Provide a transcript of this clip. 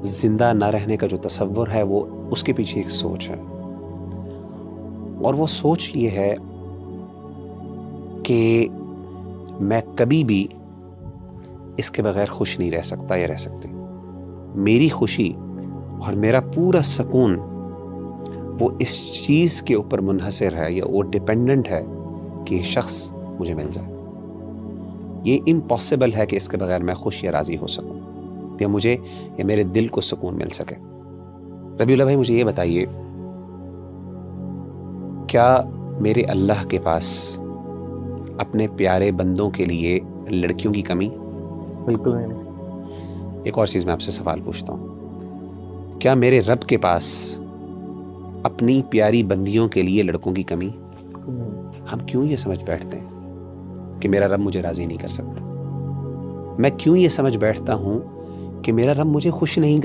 زندہ نہ رہنے کا جو تصور ہے وہ اس کے پیچھے ایک سوچ ہے، اور وہ سوچ یہ ہے کہ میں کبھی بھی اس کے بغیر خوش نہیں رہ سکتا یا رہ سکتی. میری خوشی اور میرا پورا سکون وہ اس چیز کے اوپر منحصر ہے یا وہ ڈیپینڈنٹ ہے کہ یہ شخص مجھے مل جائے. یہ امپاسبل ہے کہ اس کے بغیر میں خوش یا راضی ہو سکوں یا مجھے یا میرے دل کو سکون مل سکے. ربیع اللہ بھائی مجھے یہ بتائیے، کیا میرے اللہ کے پاس اپنے پیارے بندوں کے لیے لڑکیوں کی کمی؟ بالکل نہیں. ایک اور چیز میں آپ سے سوال پوچھتا ہوں، کیا میرے رب کے پاس اپنی پیاری بندیوں کے لیے لڑکوں کی کمی؟ ہم کیوں یہ سمجھ بیٹھتے ہیں کہ میرا رب مجھے راضی نہیں کر سکتا؟ میں کیوں یہ سمجھ بیٹھتا ہوں کہ میرا رب مجھے خوش نہیں